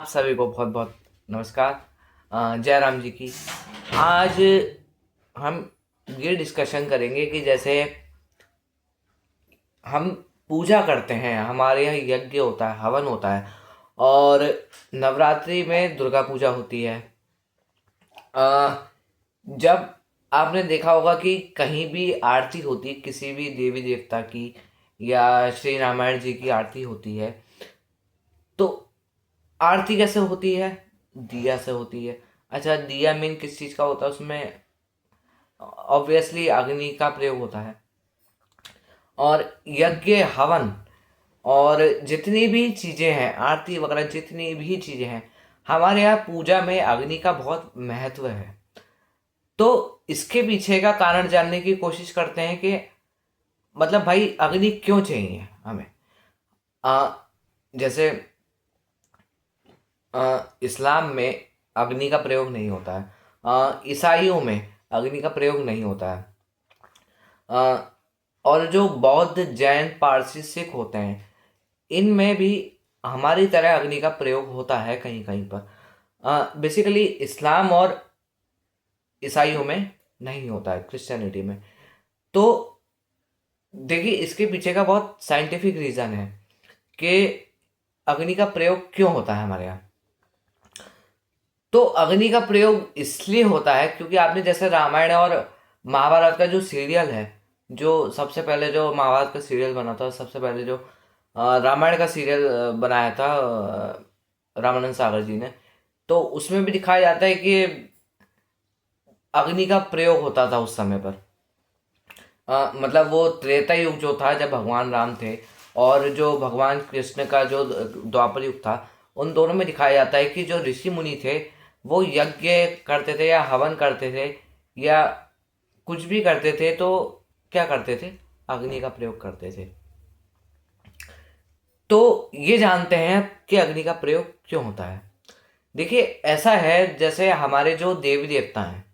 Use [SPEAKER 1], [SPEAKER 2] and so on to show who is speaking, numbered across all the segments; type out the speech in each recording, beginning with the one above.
[SPEAKER 1] आप सभी को बहुत बहुत नमस्कार। जय राम जी की। आज हम ये डिस्कशन करेंगे कि जैसे हम पूजा करते हैं, हमारे यहाँ यज्ञ होता है, हवन होता है, और नवरात्रि में दुर्गा पूजा होती है। जब आपने देखा होगा कि कहीं भी आरती होती, किसी भी देवी देवता की या श्री रामायण जी की आरती होती है, तो आरती कैसे होती है? दिया से होती है। अच्छा, दिया मीन किस चीज का होता है? उसमें ऑब्वियसली अग्नि का प्रयोग होता है। और यज्ञ, हवन और जितनी भी चीजें हैं, आरती वगैरह जितनी भी चीजें हैं, हमारे यहाँ पूजा में अग्नि का बहुत महत्व है। तो इसके पीछे का कारण जानने की कोशिश करते हैं कि मतलब भाई अग्नि क्यों चाहिए हमें। आ, जैसे इस्लाम में अग्नि का प्रयोग नहीं होता है, ईसाइयों में अग्नि का प्रयोग नहीं होता है, अ, और जो बौद्ध, जैन, पारसी, सिख होते हैं, इनमें भी हमारी तरह अग्नि का प्रयोग होता है कहीं कहीं पर। बेसिकली इस्लाम और ईसाइयों में नहीं होता है, क्रिश्चियनिटी में। तो देखिए, इसके पीछे का बहुत साइंटिफिक रीज़न है कि अग्नि का प्रयोग क्यों होता है हमारे यहाँ। तो अग्नि का प्रयोग इसलिए होता है क्योंकि आपने जैसे रामायण और महाभारत का जो सीरियल है, जो सबसे पहले जो महाभारत का सीरियल बना था, सबसे पहले जो रामायण का सीरियल बनाया था रामानंद सागर जी ने, तो उसमें भी दिखाया जाता है कि अग्नि का प्रयोग होता था उस समय पर। मतलब वो त्रेता युग जो था, जब भगवान राम थे, और जो भगवान कृष्ण का जो द्वापर युग था, उन दोनों में दिखाया जाता है कि जो ऋषि मुनि थे, वो यज्ञ करते थे या हवन करते थे या कुछ भी करते थे, तो क्या करते थे? अग्नि का प्रयोग करते थे। तो ये जानते हैं कि अग्नि का प्रयोग क्यों होता है। देखिए, ऐसा है जैसे हमारे जो देवी देवता हैं,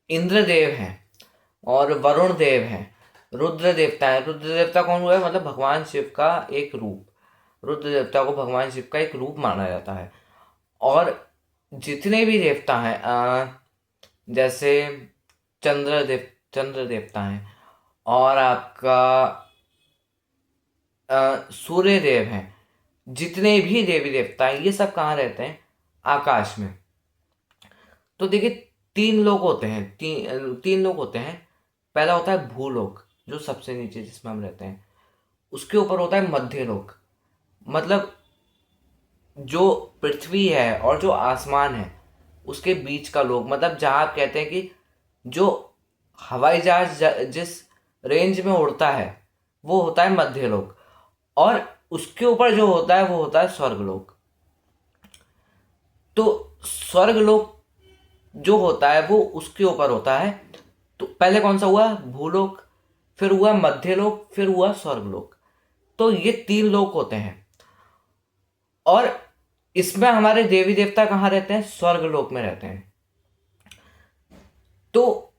[SPEAKER 1] इंद्रदेव हैं और वरुण देव हैं, रुद्र देवता है। रुद्र देवता कौन हुआ है? मतलब भगवान शिव का एक रूप। रुद्र देवता को भगवान शिव का एक रूप माना जाता है। और जितने भी देवता हैं, जैसे चंद्र देवता हैं, और आपका सूर्य देव हैं, जितने भी देवी देवता हैं, ये सब कहाँ रहते हैं? आकाश में। तो देखिए, तीन लोग होते हैं, तीन लोग होते हैं। पहला होता है भूलोक, जो सबसे नीचे जिसमें हम रहते हैं। उसके ऊपर होता है मध्य लोक, मतलब जो पृथ्वी है और जो आसमान है, उसके बीच का लोक, मतलब जहाँ आप कहते हैं कि जो हवाई जहाज जिस रेंज में उड़ता है, वो होता है मध्य लोक। और उसके ऊपर जो होता है वो होता है स्वर्गलोक। तो स्वर्गलोक जो होता है वो उसके ऊपर होता है। तो पहले कौन सा हुआ? भूलोक, फिर हुआ मध्यलोक, फिर हुआ स्वर्गलोक। तो ये तीन लोक होते हैं। और इसमें हमारे देवी देवता कहाँ रहते हैं? स्वर्गलोक में रहते हैं। तो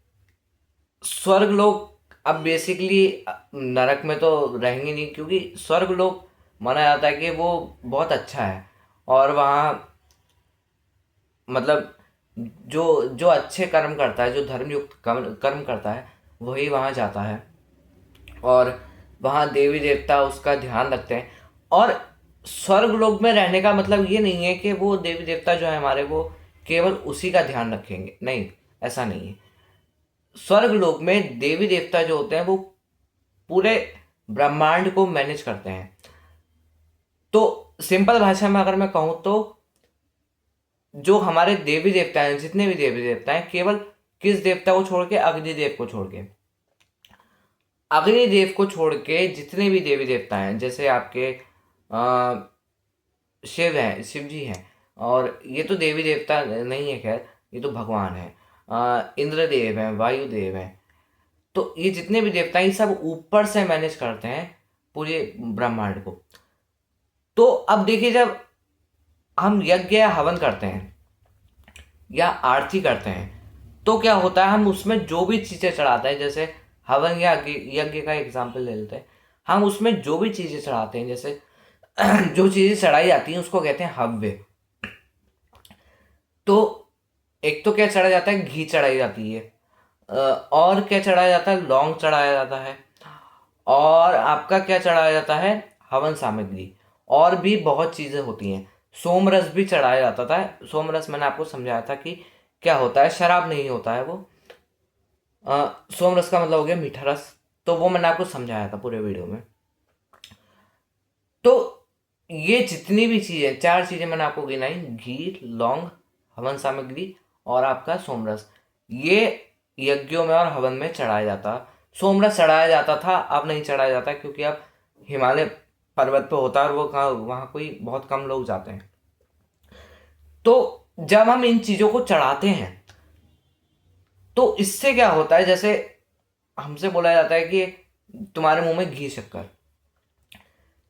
[SPEAKER 1] स्वर्गलोक, अब बेसिकली नरक में तो रहेंगे नहीं, क्योंकि स्वर्गलोक माना जाता है कि वो बहुत अच्छा है। और वहाँ मतलब जो जो अच्छे कर्म करता है, जो धर्मयुक्त कर्म करता है, वही वहाँ जाता है। और वहाँ देवी देवता उसका ध्यान रखते हैं। और स्वर्ग लोक में रहने का मतलब ये नहीं है कि वो देवी देवता जो है हमारे, वो केवल उसी का ध्यान रखेंगे, नहीं, ऐसा नहीं है। स्वर्ग लोक में देवी देवता जो होते हैं वो पूरे ब्रह्मांड को मैनेज करते हैं। तो सिंपल भाषा में अगर मैं कहूँ तो जो हमारे देवी देवता हैं, जितने भी देवी देवता हैं, केवल किस देवता को छोड़ के? अग्निदेव को छोड़ के। अग्निदेव को छोड़ के जितने भी देवी देवता हैं, जैसे आपके शिव हैं, शिव जी हैं, और ये तो देवी देवता नहीं है, खैर ये तो भगवान है। इंद्रदेव हैं, वायुदेव हैं। तो ये जितने भी देवता हैं, ये सब ऊपर से मैनेज करते हैं पूरे ब्रह्मांड को। तो अब देखिए, जब हम यज्ञ या हवन करते हैं या आरती करते हैं, तो क्या होता है? हम उसमें जो भी चीज़ें चढ़ाते हैं, जैसे हवन या यज्ञ का एग्जाम्पल ले लेते हैं, हम उसमें जो भी चीज़ें चढ़ाते हैं, जैसे जो चीज़ें चढ़ाई जाती हैं उसको कहते हैं हव्य। तो एक तो क्या चढ़ाया जाता है, घी चढ़ाई जाती है, और क्या चढ़ाया जाता है, लौंग चढ़ाया जाता है, और आपका क्या चढ़ाया जाता है, हवन सामग्री, और भी बहुत चीज़ें होती हैं। सोमरस भी चढ़ाया जाता था। सोमरस मैंने आपको समझाया था कि क्या होता है, शराब नहीं होता है वो। सोमरस का मतलब हो गया मीठा रस, तो वो मैंने आपको समझाया था पूरे वीडियो में। तो ये जितनी भी चीज़ें, 4 चीज़ें मैंने आपको गिनाई, घी, लौंग, हवन सामग्री और आपका सोमरस, ये यज्ञों में और हवन में चढ़ाया जाता। सोमरस चढ़ाया जाता था, अब नहीं चढ़ाया जाता क्योंकि अब हिमालय पर्वत पे होता है और वो कहाँ, वहाँ कोई बहुत कम लोग जाते हैं। तो जब हम इन चीज़ों को चढ़ाते हैं तो इससे क्या होता है, जैसे हमसे बोला जाता है कि तुम्हारे मुंह में घी शक्कर,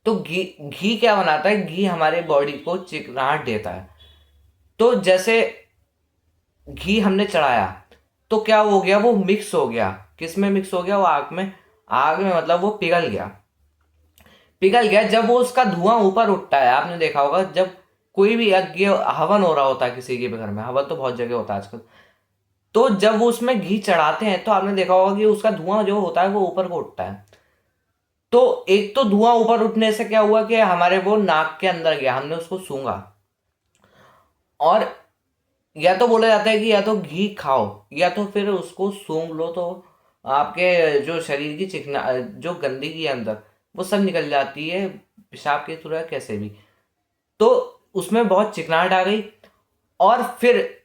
[SPEAKER 1] तो घी घी क्या बनाता है, घी हमारे बॉडी को चिकनाहट देता है। तो जैसे घी हमने चढ़ाया तो क्या हो गया, वो मिक्स हो गया, किस में मिक्स हो गया, वो आग में। आग में मतलब वो पिघल गया। पिघल गया जब वो उसका धुआं ऊपर उठता है, आपने देखा होगा जब कोई भी यज्ञ हवन हो रहा होता है किसी के भी घर में, हवन तो बहुत जगह होता है आजकल, तो जब वो उसमें घी चढ़ाते हैं तो आपने देखा होगा कि उसका धुआं जो होता है वो ऊपर को उठता है। तो एक तो धुआं ऊपर उठने से क्या हुआ कि हमारे वो नाक के अंदर गया, हमने उसको सूंघा। और या तो बोला जाता है कि या तो घी खाओ या तो फिर उसको सूंघ लो, तो आपके जो शरीर की चिकना, जो गंदगी है अंदर, वो सब निकल जाती है, पेशाब के थ्रू या कैसे भी। तो उसमें बहुत चिकनाहट आ गई। और फिर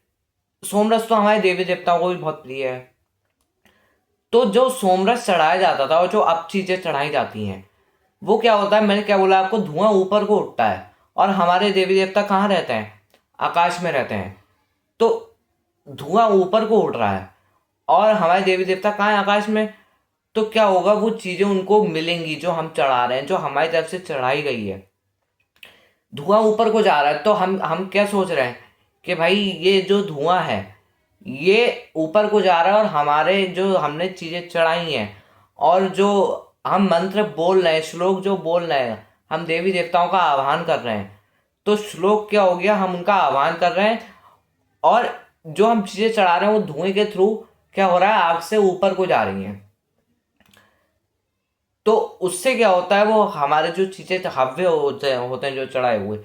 [SPEAKER 1] सोमरस तो हमारे देवी देवताओं को भी बहुत प्रिय है। तो जो सोमरस चढ़ाया जाता था और जो अब चीजें चढ़ाई जाती हैं, वो क्या होता है, मैंने क्या बोला आपको, धुआं ऊपर को उठता है। और हमारे देवी देवता कहाँ रहते हैं, आकाश में रहते हैं। तो धुआं ऊपर को उठ रहा है और हमारे देवी देवता कहाँ है, आकाश में। तो क्या होगा, वो चीजें उनको मिलेंगी जो हम चढ़ा रहे हैं, जो हमारी तरफ से चढ़ाई गई है। धुआं ऊपर को जा रहा है तो हम क्या सोच रहे हैं कि भाई ये जो धुआं है ये ऊपर को जा रहा है, और हमारे जो हमने चीजें चढ़ाई हैं और जो हम मंत्र बोल रहे हैं, श्लोक जो बोल रहे हैं, हम देवी देवताओं का आह्वान कर रहे हैं। तो श्लोक क्या हो गया, हम उनका आह्वान कर रहे हैं, और जो हम चीजें चढ़ा रहे हैं वो धुएं के थ्रू क्या हो रहा है, आग से ऊपर को जा रही हैं। तो उससे क्या होता है, वो हमारे जो चीजें हव्य होते हैं जो चढ़ाए हुए,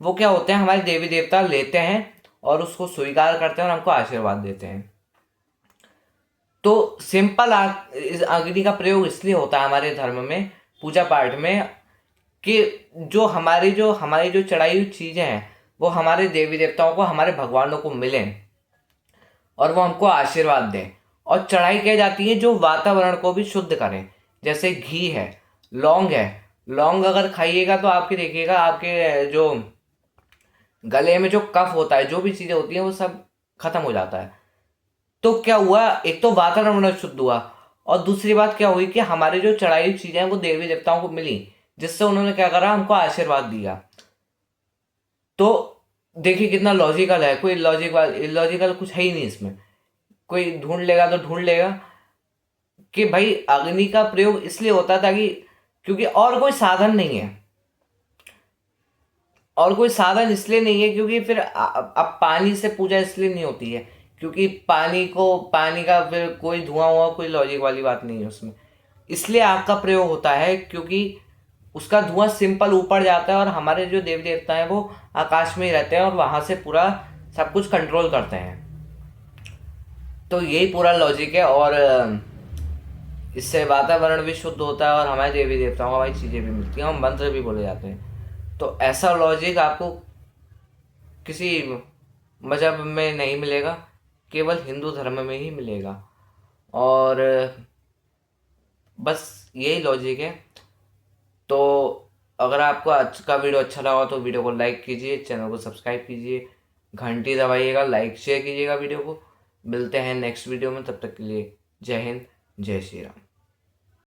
[SPEAKER 1] वो क्या होते हैं, हमारे देवी देवता लेते हैं और उसको स्वीकार करते हैं और हमको आशीर्वाद देते हैं। तो सिंपल इस अग्नि का प्रयोग इसलिए होता है हमारे धर्म में, पूजा पाठ में, कि जो हमारी जो चढ़ाई हुई चीजें हैं वो हमारे देवी देवताओं को, हमारे भगवानों को मिलें और वो हमको आशीर्वाद दें। और चढ़ाई की जाती है जो वातावरण को भी शुद्ध करें, जैसे घी है, लौंग है। लौंग अगर खाइएगा तो आपके देखिएगा, आपके जो गले में जो कफ होता है, जो भी चीज़ें होती हैं वो सब खत्म हो जाता है। तो क्या हुआ, एक तो वातावरण शुद्ध हुआ, और दूसरी बात क्या हुई कि हमारे जो चढ़ाई हुई चीज़ें हैं वो देवी देवताओं को मिली, जिससे उन्होंने क्या करा, हमको आशीर्वाद दिया। तो देखिए कितना लॉजिकल है, कोई लॉजिकल कुछ है ही नहीं इसमें। कोई ढूंढ लेगा तो ढूंढ लेगा कि भाई अग्नि का प्रयोग इसलिए होता है ताकि, क्योंकि और कोई साधन नहीं है। और कोई साधन इसलिए नहीं है क्योंकि फिर अब पानी से पूजा इसलिए नहीं होती है क्योंकि पानी का फिर कोई धुआं हुआ, कोई लॉजिक वाली बात नहीं है उसमें। इसलिए आग का प्रयोग होता है क्योंकि उसका धुआं सिंपल ऊपर जाता है और हमारे जो देवी देवता हैं वो आकाश में ही रहते हैं और वहां से पूरा सब कुछ कंट्रोल करते हैं। तो यही पूरा लॉजिक है। और इससे वातावरण भी शुद्ध होता है और हमारे देवी देवताओं को हमारी चीज़ें भी मिलती हैं और मंत्र भी बोले जाते हैं। तो ऐसा लॉजिक आपको किसी मजहब में नहीं मिलेगा, केवल हिंदू धर्म में ही मिलेगा। और बस यही लॉजिक है। तो अगर आपको आज का वीडियो अच्छा लगा तो वीडियो को लाइक कीजिए, चैनल को सब्सक्राइब कीजिए, घंटी दबाइएगा, लाइक शेयर कीजिएगा वीडियो को। मिलते हैं नेक्स्ट वीडियो में, तब तक के लिए जय हिंद, जय श्री राम।